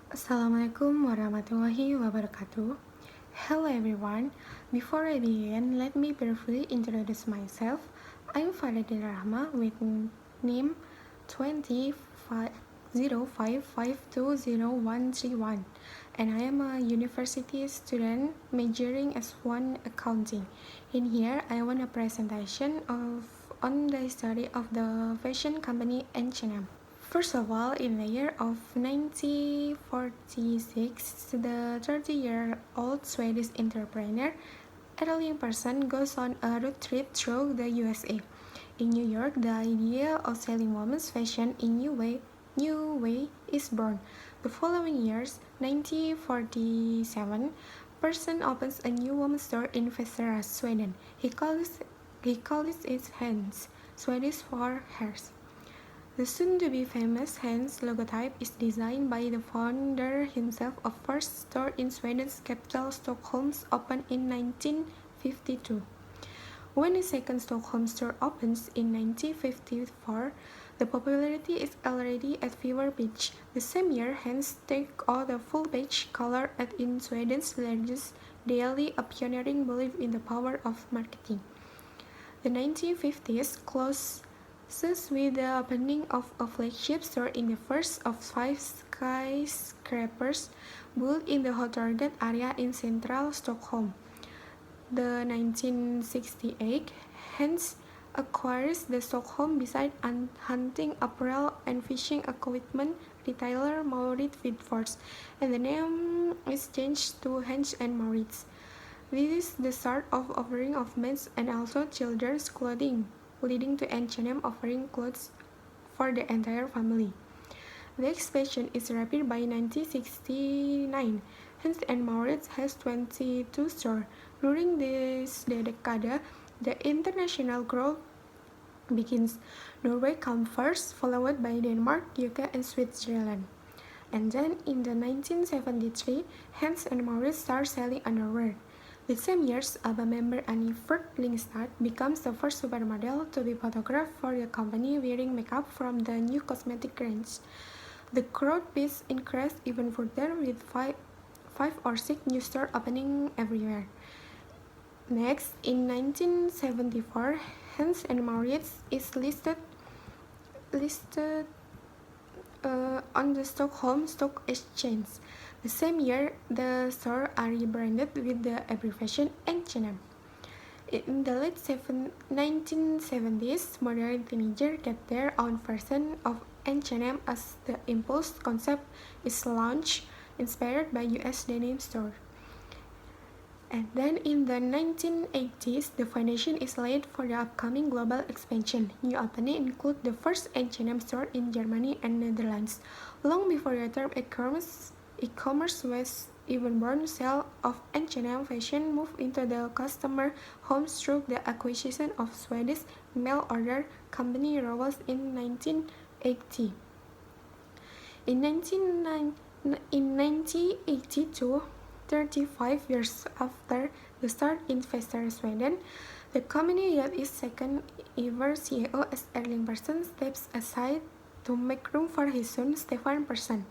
Assalamualaikum warahmatullahi wabarakatuh. Hello everyone. Before I begin, let me briefly introduce myself. I'm Faradila Rahma with name 2055203131 and I am a university student majoring S1 accounting. In here, I want a presentation on the history of the fashion company H&M. First of all, in the year of 1946, the 30-year-old Swedish entrepreneur Adeline Person goes on a road trip through the USA. In New York, the idea of selling women's fashion in new way is born. The following years, 1947, Person opens a new women's store in Västerås, Sweden. He calls it Hands, Swedish for hairs. The soon-to-be famous Hans logotype is designed by the founder himself. A first store in Sweden's capital Stockholm opened in 1952. When a second Stockholm store opens in 1954, the popularity is already at fever pitch. The same year, Hans took out the full page color ad in Sweden's largest daily, a pioneering belief in the power of marketing. The 1950s closed with the opening of a flagship store in the first of 5 skyscrapers built in the Hotorget area in central Stockholm. The 1968 Hans acquires the Stockholm beside hunting apparel and fishing equipment retailer Maurits Widfors, and the name is changed to Hans and Maurits. This is the start of offering of men's and also children's clothing, leading to H&M offering clothes for the entire family. The expansion is rapid. By 1969. Hans and Maurits has 22 stores. During this decade, the international growth begins. Norway comes first, followed by Denmark, UK, and Switzerland. And then in the 1973, Hans and Maurits start selling underwear. The same year, ABBA member Annie Lindstad becomes the first supermodel to be photographed for the company wearing makeup from the new cosmetic range. The growth pace increased even further with five or six new stores opening everywhere. Next, in 1974, Hans and Maurits is listed on the Stockholm Stock Exchange. The same year, the stores are rebranded with the abbreviation H&M. In the late 1970s, modern teenagers get their own version of H&M as the Impulse concept is launched, inspired by US denim store. And then in the 1980s, the foundation is laid for the upcoming global expansion. New openings include the first H&M store in Germany and Netherlands. Long before the term e-commerce was even born, sale of H&M fashion moved into the customer homes through the acquisition of Swedish mail order company Rowells in 1980. In 1982, 35 years after the start in Västerås, Sweden, the company got its second ever CEO as Erling Persson steps aside to make room for his son Stefan Persson.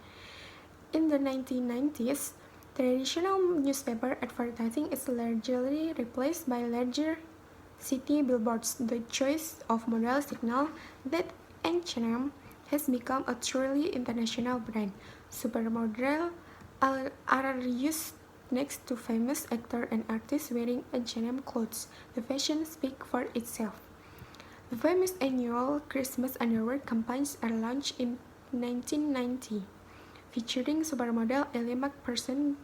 In the 1990s, traditional newspaper advertising is largely replaced by larger city billboards. The choice of model signal that H&M has become a truly international brand. Supermodels are used next to famous actors and artists wearing H&M clothes. The fashion speaks for itself. The famous annual Christmas underwear campaigns are launched in 1990. Featuring supermodel Ellie McPherson,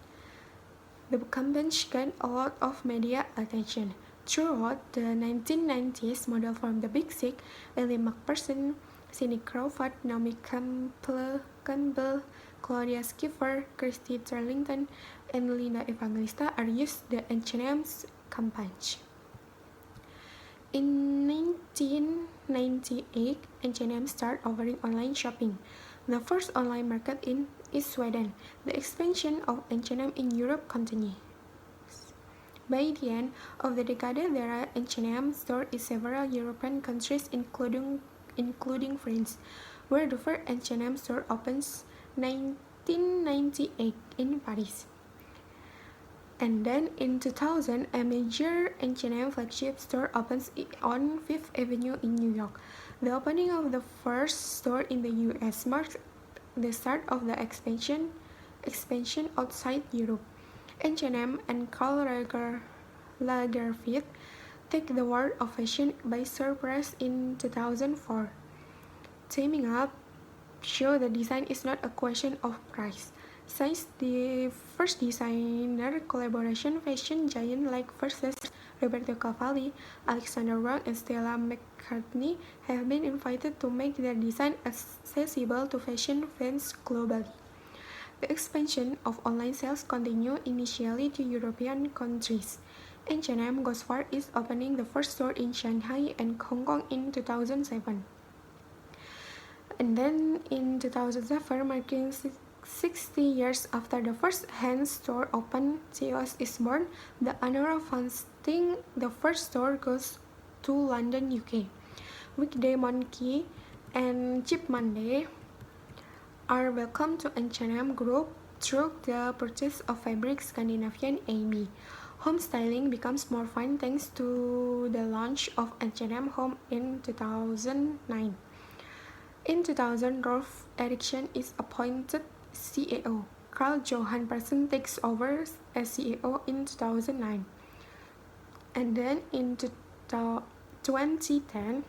the campaigns gained a lot of media attention. Throughout the 1990s, models from the Big Six, Ellie McPherson, Cindy Crawford, Naomi Campbell, Claudia Schiffer, Christy Turlington, and Linda Evangelista are used the H&M's campaign. In 1998, H&M started offering online shopping. The first online market is Sweden. The expansion of H&M in Europe continues. By the end of the decade, there are H&M stores in several European countries, including France, where the first H&M store opens 1998 in Paris. And then in 2000, a major H&M flagship store opens on Fifth Avenue in New York. The opening of the first store in the US marked the start of the expansion outside Europe. H&M and Karl Lagerfeld take the world of fashion by surprise in 2004. Teaming up show that design is not a question of price. Since the first designer collaboration, fashion giant like Versace, Roberto Cavalli, Alexander Wang, and Stella McCartney have been invited to make their design accessible to fashion fans globally. The expansion of online sales continued initially to European countries. H&M goes far east, opening the first store in Shanghai and Hong Kong in 2007. And then in 2007, marking 60 years after the first hand store opened, COS is born. The honor of hosting the first store goes to London, UK. Weekday Monkey and Cheap Monday are welcome to H&M Group through the purchase of fabric Scandinavian AB. Home styling becomes more fun thanks to the launch of H&M Home in 2009. In 2000, Rolf Eriksson is appointed CEO. Carl Johan Persson takes over as CEO in 2009. And then in 2010,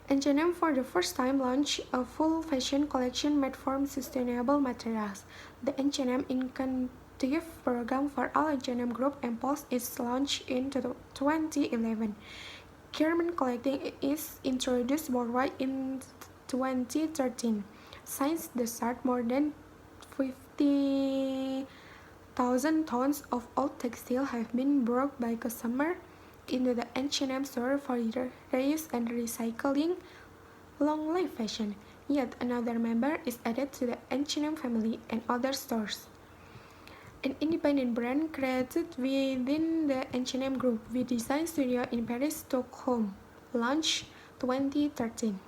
H&M for the first time launched a full fashion collection made from sustainable materials. The H&M Incentive Program for all H&M Group employees is launched in 2011. Garment collecting is introduced worldwide in 2013. Since the start, more than 50,000 tons of old textile have been brought by customers into the H&M store for reuse and recycling. Long life fashion. Yet another member is added to the H&M family and other stores. An independent brand created within the H&M Group with design studio in Paris, Stockholm, launched 2013.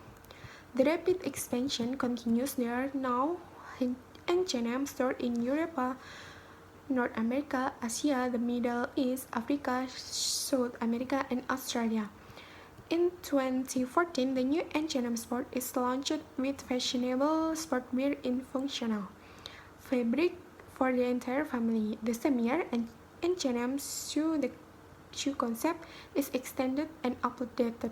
The rapid expansion continues. There are now H&M stores in Europe, North America, Asia, the Middle East, Africa, South America, and Australia. In 2014, the new H&M Sport is launched with fashionable sportwear in functional fabric for the entire family. The same year, H&M the shoe concept is extended and updated.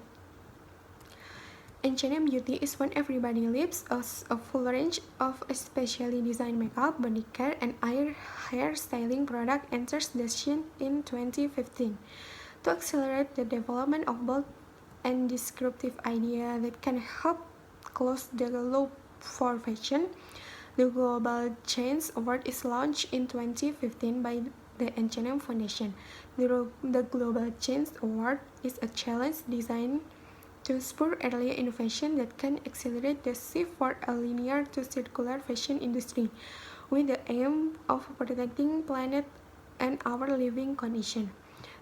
H&M Beauty is when everybody lives, as a full range of especially designed makeup, body care, and hair styling product enters the scene in 2015. To accelerate the development of bold and disruptive ideas that can help close the loop for fashion, the Global Change Award is launched in 2015 by the H&M Foundation. The Global Change Award is a challenge designed to spur early innovation that can accelerate the shift for a linear to circular fashion industry, with the aim of protecting planet and our living conditions.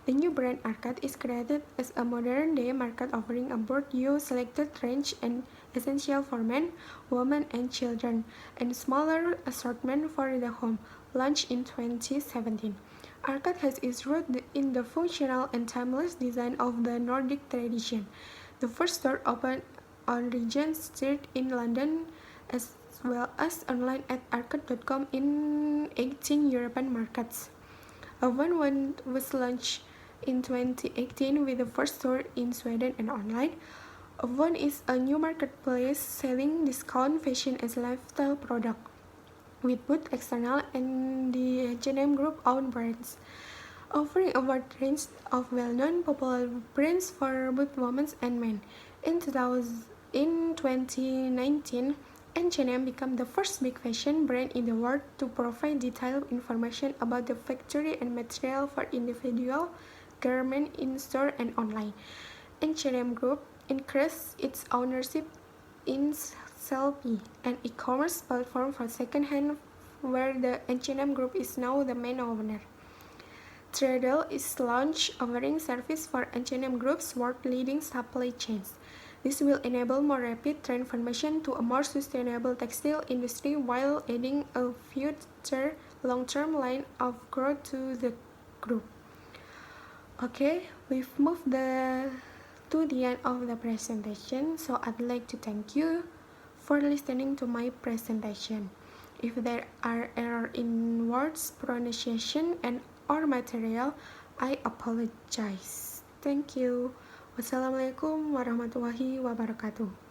The new brand Arcade is created as a modern-day market offering a broad selected range and essential for men, women, and children, and smaller assortment for the home, launched in 2017. Arcade has its root in the functional and timeless design of the Nordic tradition. The first store opened on Regent Street in London, as well as online at arcade.com in 18 European markets. Avon was launched in 2018 with the first store in Sweden and online. Avon is a new marketplace selling discount fashion and lifestyle products, with both external and the H&M Group owned brands, offering a wide range of well-known popular brands for both women and men. In 2019, H&M became the first big fashion brand in the world to provide detailed information about the factory and material for individual garments in store and online. H&M Group increased its ownership in Sellpy, an e-commerce platform for second-hand, where the H&M Group is now the main owner. Treadle is launched, offering service for H&M Group's world-leading supply chains. This will enable more rapid transformation to a more sustainable textile industry while adding a future long-term line of growth to the group. Okay, we've moved to the end of the presentation, so I'd like to thank you for listening to my presentation. If there are errors in words, pronunciation, and or material, I apologize. Thank you. Wassalamualaikum warahmatullahi wabarakatuh.